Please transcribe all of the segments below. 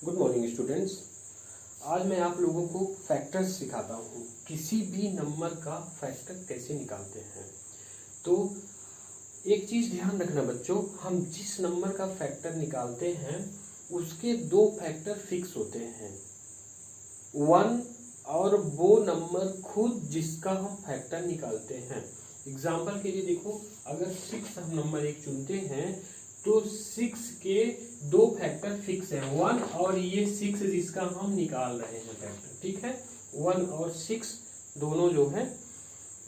Good morning students. आज मैं आप लोगों को फैक्टर्स सिखाता हूँ, किसी भी नंबर का फैक्टर कैसे निकालते हैं। तो एक चीज़ ध्यान रखना बच्चों, हम जिस नंबर का फैक्टर निकालते हैं उसके दो फैक्टर फिक्स होते हैं, वन और वो नंबर खुद जिसका हम फैक्टर निकालते हैं। एग्जाम्पल के लिए देखो, अगर 6 हम नंबर एक चुनते हैं तो 6 के दो फैक्टर फिक्स है, 1 और ये 6 जिसका हम निकाल रहे हैं फैक्टर, ठीक है। 1 और 6 दोनों जो है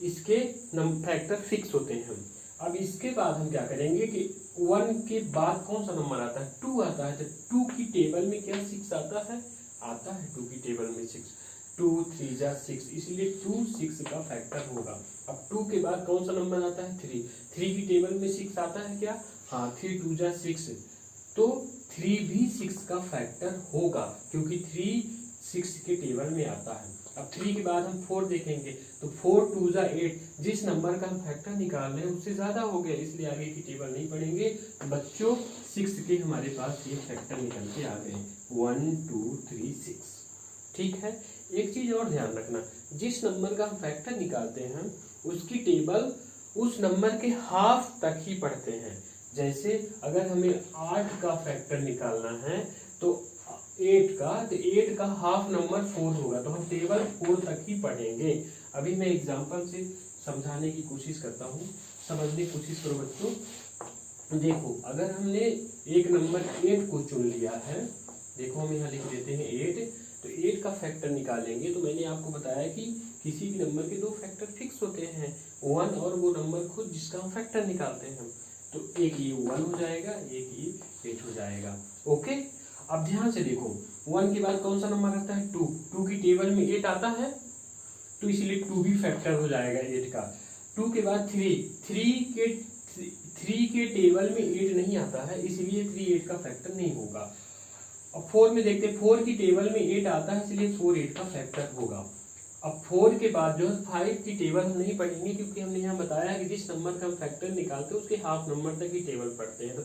इसके फैक्टर फिक्स होते हैं। अब इसके बाद हम क्या करेंगे कि 1 के बाद कौन सा नंबर आता है, 2 आता है। तो 2 की टेबल में क्या 6 आता है, 2 की टेबल में 6, 2 3 जा 6, इसलिए 2 6 का फैक्टर होगा। अब 2 के बाद कौन सा नंबर आता है, 3, 3 की टेबल में 6 आता है क्या, 3 2 जा 6, तो 3 भी 6 का फैक्टर होगा क्योंकि 3 6 के टेबल में आता है। अब 3 के बाद हम 4 देखेंगे तो 4 2 जा 8, जिस नंबर का हम फैक्टर निकाल रहे हैं उससे ज्यादा हो गया, इसलिए आगे की टेबल नहीं पढ़ेंगे बच्चों। 6 के हमारे पास ये फैक्टर निकल के आ गए, 1 2 3 6, ठीक है। एक चीज और ध्यान रखना, जिस नंबर का हम फैक्टर निकालते हैं उसकी टेबल उस नंबर के हाफ तक ही पढ़ते हैं। जैसे अगर हमें 8 का फैक्टर निकालना है तो 8 का हाफ नंबर 4 होगा, तो हम टेबल 4 तक ही पढ़ेंगे। अभी मैं एग्जांपल से समझाने की कोशिश करता हूँ, समझने की कोशिश करो बच्चों। देखो, अगर हमने एक नंबर 8 को चुन लिया है, देखो हम यहाँ लिख देते हैं 8, तो 8 का फैक्टर निकालेंगे। तो मैंने आपको बताया कि किसी भी नंबर के दो फैक्टर फिक्स होते हैं, 1 और वो नंबर खुद जिसका हम फैक्टर निकालते हैं। तो एक ये 1 हो जाएगा, एक ये 8 हो जाएगा, ओके। अब ध्यान से देखो, 1 के बाद कौन सा नंबर आता है, 2, 2 की टेबल में 8 आता है तो इसलिए 2 भी फैक्टर हो जाएगा 8 का। 2 के बाद 3 के टेबल में 8 नहीं आता है, इसलिए 3 8 का फैक्टर नहीं होगा। अब 4 में देखते हैं, 4 की टेबल में 8 आता है इसलिए 4 8 का फैक्टर होगा। अब 4 के बाद जो है 5 की टेबल हम नहीं पढ़ेंगे क्योंकि हमने यहाँ बताया कि जिस नंबर का हम फैक्टर निकालते हैं उसके हाफ नंबर तक ही टेबल पढ़ते हैं। तो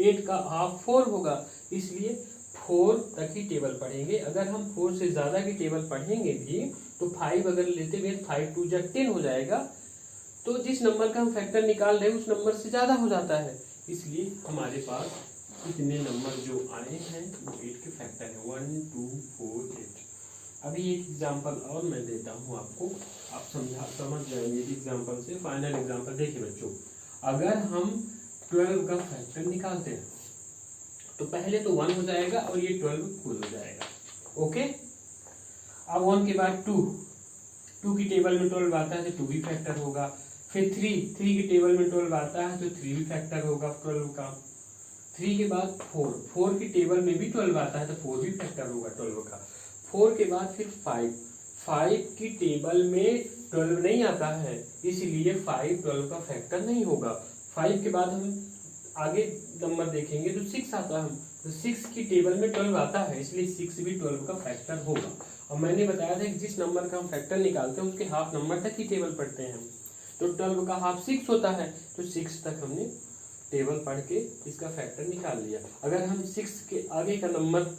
8 का हाफ 4 होगा, इसलिए 4 तक ही टेबल पढ़ेंगे। अगर हम 4 से ज्यादा की टेबल पढ़ेंगे भी तो 5 अगर लेते हुए 5 2 जा 10 हो जाएगा, तो जिस नंबर का हम फैक्टर निकाल रहे हैं उस नंबर से ज्यादा हो जाता है, इसलिए हमारे पास इतने नंबर जो आए हैं वो 8 के फैक्टर है, 1 2 4 8। अभी एक एग्जांपल और मैं देता हूँ आपको, आप समझ जाएंगे एग्जांपल से। फाइनल एग्जांपल देखिए बच्चों, अगर हम 12 का फैक्टर निकालते हैं तो पहले तो 1 हो जाएगा और ये 12 खुद हो जाएगा, ओके। अब 1 के बाद 2 की टेबल में 12 आता है तो 2 भी फैक्टर होगा। फिर 3 की टेबल में 12 आता है तो 3 भी फैक्टर होगा 12 का। 3 के बाद 4 की टेबल में भी 12 आता है तो 4 भी फैक्टर होगा 12 का। 4 के बाद फिर 5 की टेबल में 12 नहीं आता है, इसलिए 5 12 का फैक्टर नहीं होगा। 5 के बाद हम आगे नंबर देखेंगे तो 6 आता है, तो 6 की टेबल में 12 आता है, इसलिए 6 भी 12 का फैक्टर होगा। और मैंने बताया था कि जिस नंबर का हम फैक्टर निकालते हैं उसके हाफ नंबर तक ही टेबल पढ़ते हैं। तो 12 का हाफ 6 होता है, तो 6 तक हमने टेबल पढ़ के इसका फैक्टर निकाल लिया। अगर हम 6 के आगे का नंबर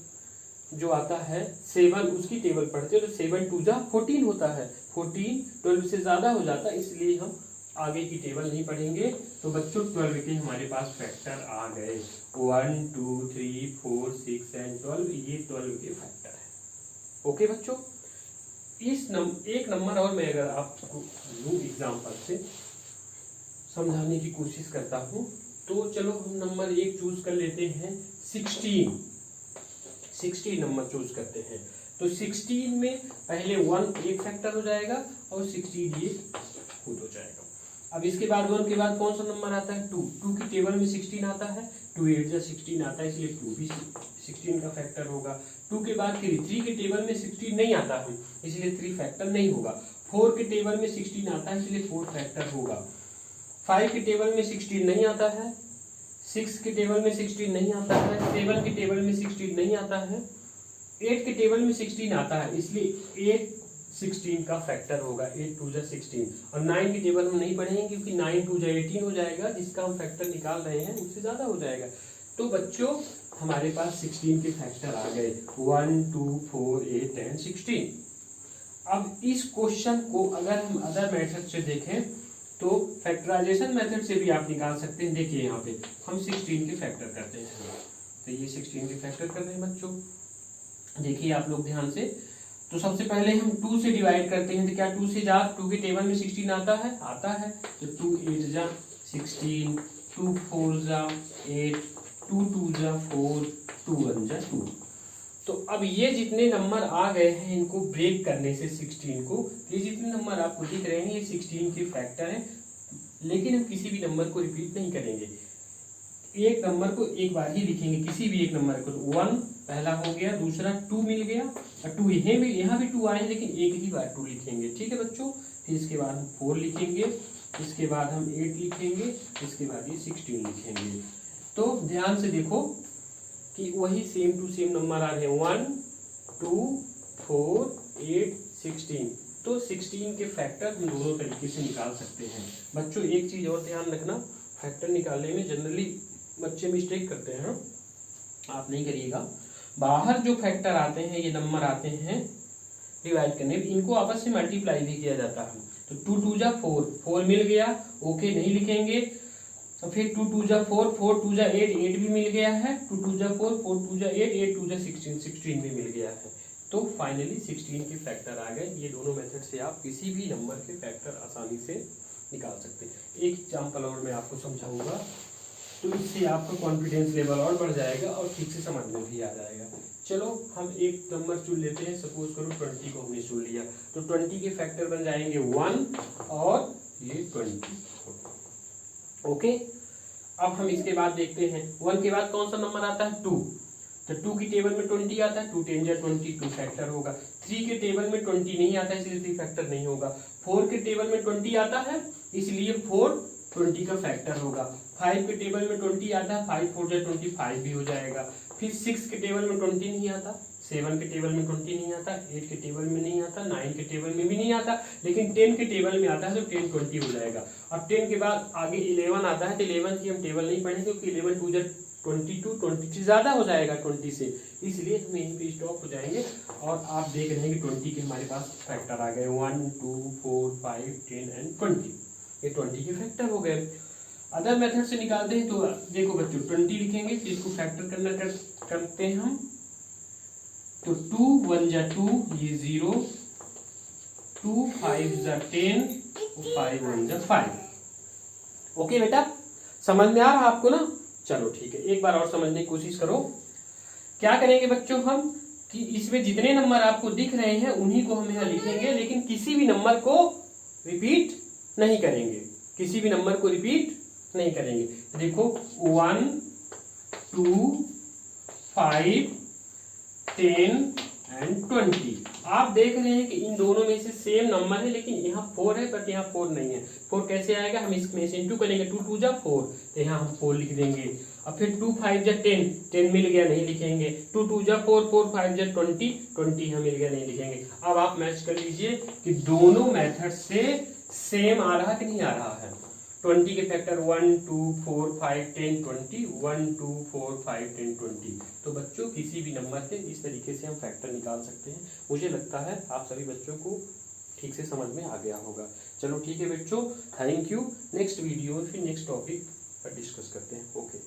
जो आता है 7, उसकी टेबल पढ़ते हैं तो 7 2 जा 14 होता है, 14 12 से ज्यादा हो जाता है, इसलिए हम आगे की टेबल नहीं पढ़ेंगे। तो बच्चों 12 के हमारे पास फैक्टर आ गए, 1 2 3 4 6 एंड 12, ये 12 के फैक्टर है, ओके बच्चों। एक नंबर और मैं अगर आपको लूं एग्जाम्पल से समझाने की कोशिश करता हूं, तो चलो हम नंबर 1 चूज कर लेते हैं, 16 नंबर चूज करते हैं। तो 16 में पहले 1 एक फैक्टर हो जाएगा और 16 ये खुद हो जाएगा। अब इसके बाद 1 के बाद कौन सा नंबर आता है, 2 की टेबल में 16 आता है, 2 8 जा 16 आता है, इसलिए 2 भी 16 का फैक्टर होगा। 2 के बाद 3 की टेबल में 16 नहीं आता है, इसलिए 3 फैक्टर नहीं होगा। 4 की टेबल में 16 आता है, इसलिए 4 फैक्टर होगा। 5 की टेबल में 16 नहीं आता है, 6 की टेबल में 16 नहीं आता है, 7 की टेबल में 16 नहीं आता है, 8 की टेबल में 16 आता है, इसलिए 8 16 का फैक्टर होगा, 8 2 जा 16। और 9 की टेबल हम नहीं पढ़ेंगे क्योंकि 9 2 जा 18 हो जाएगा, जिसका हम फैक्टर निकाल रहे हैं उससे ज्यादा हो जाएगा। तो बच्चों हमारे पास 16 के फैक्टर आ गए, 1, 2, 4, 8 एंड 16। अब इस क्वेश्चन को अगर हम अदर मेथड से देखें तो फैक्टराइजेशन मेथड से भी आप निकाल सकते हैं। देखिए यहाँ पे हम 16 के फैक्टर करते हैं, तो ये 16 के फैक्टर कर रहे हैं बच्चों। देखिए आप लोग ध्यान से, तो सबसे पहले हम 2 से डिवाइड करते हैं, तो क्या 2 से जा 2 के टेबल में 16 आता है, आता है। तो 2 8 जा 16, 2 4 जा 8, 2 2 जा 4, 2 1 जा 2। तो अब ये जितने नंबर आ गए हैं इनको ब्रेक करने से 16 को, ये जितने नंबर आपको दिख रहे हैं ये 16 के फैक्टर हैं, लेकिन हम किसी भी नंबर को रिपीट नहीं करेंगे। एक नंबर को एक बार ही लिखेंगे, किसी भी एक नंबर को। 1 पहला हो गया, दूसरा 2 मिल गया, और 2 यहाँ भी 2 आए, लेकिन एक ही बार 2 लिखेंगे, ठीक है बच्चों। फिर इसके बाद हम 4 लिखेंगे, इसके बाद हम 8 लिखेंगे, इसके बाद ये 16 लिखेंगे। तो ध्यान से देखो कि वही सेम टू सेम नंबर आ रहे हैं, 1, 2, 4, 8, 16। तो 16 के फैक्टर हम दोनों तरीके से निकाल सकते हैं। बच्चों एक चीज और ध्यान रखना, फैक्टर निकालने में जनरली बच्चे मिस्टेक करते हैं, आप नहीं करिएगा। बाहर जो फैक्टर आते हैं, ये नंबर आते हैं डिवाइड करने, इनको आपस में मल्टीप्लाई भी किया जाता है। तो 2 2 जा 4, 4 मिल गया, ओके नहीं लिखेंगे। तो फिर 2 2 जा 4, 4 2 जा 8, 8 भी मिल गया है। 2 2 जा 4, 4 2 जा 8, 8 2 जा 16, 16 भी मिल गया है। तो फाइनली 16 के फैक्टर आ गए। ये दोनों मेथड से आप किसी भी नंबर के फैक्टर आसानी से निकाल सकते हैं। एक एग्जाम्पल और मैं आपको समझाऊंगा, तो इससे आपका कॉन्फिडेंस लेवल और बढ़ जाएगा और ठीक से समझ में भी आ जाएगा। चलो हम एक नंबर चुन लेते हैं, सपोज करो 20 को हमने चुन लिया, तो 20 के फैक्टर बन जाएंगे 1 और ये 20। ओके, अब हम इसके बाद देखते हैं 1 के बाद कौन सा नंबर आता है, 2। तो 2 की टेबल में 20 आता है, 2 10 जा 20, 2 फैक्टर होगा। 3 के टेबल में 20 नहीं आता है, इसलिए 3 फैक्टर नहीं होगा। 4 के टेबल में 20 आता है, इसलिए 4 20 का फैक्टर होगा। 5 के टेबल में 20 आता है, 5 4 जा 25 भी हो जाएगा। फिर 6 के टेबल में 20 नहीं आता, 7 के टेबल में 20 नहीं आता, 8 के टेबल में नहीं आता, 9 के टेबल में भी नहीं आता, लेकिन 10 के टेबल में आता है, तो 10 20 हो जाएगा। अब 10 के बाद आगे 11 आता है, तो 11 की हम टेबल नहीं पढ़ेंगे, क्योंकि 11 2 जा 22, 20 से ज्यादा हो जाएगा 20 से, इसलिए हम यहीं पे स्टॉप हो जाएंगे। और आप देख रहे हैं कि 20 के हमारे पास फैक्टर आ गए, 1 2 4 5 10 एंड 20। ये 20 के फैक्टर हो गए। अदर मेथड से निकालते हैं, तो देखो बच्चों 20 लिखेंगे, तो इसको फैक्टर करते हैं हम। तो 2 1 जा 2, ये 0, 2 5 जा 10, 5 1 जा 5। ओके बेटा, समझ में आ रहा आपको ना? चलो ठीक है, एक बार और समझने की कोशिश करो। क्या करेंगे बच्चों हम, कि इसमें जितने नंबर आपको दिख रहे हैं उन्हीं को हम यहाँ लिखेंगे, लेकिन किसी भी नंबर को रिपीट नहीं करेंगे, किसी भी नंबर को रिपीट नहीं करेंगे। देखो 1 2 5 10 एंड 20। आप देख रहे हैं कि इन दोनों में से सेम नंबर है, लेकिन यहाँ 4 है बट यहाँ 4 नहीं है। 4 कैसे आएगा, हम इसमें से इंटू करेंगे, 2 2 जा 4, तो यहाँ हम 4 लिख देंगे। अब फिर 2 5 जा 10, 10 मिल गया नहीं लिखेंगे। 2 2 जा 4, 4 5 जा 20, 20 यहाँ मिल गया नहीं लिखेंगे। अब आप मैच कर लीजिए कि दोनों मेथड से सेम आ रहा कि नहीं आ रहा है। 20 के फैक्टर 1 2 4 5 10 20, 1 2 4 5 10 20। तो बच्चों किसी भी नंबर से इस तरीके से हम फैक्टर निकाल सकते हैं। मुझे लगता है आप सभी बच्चों को ठीक से समझ में आ गया होगा। चलो ठीक है बच्चों, थैंक यू। नेक्स्ट वीडियो में फिर नेक्स्ट टॉपिक पर डिस्कस करते हैं। ओके।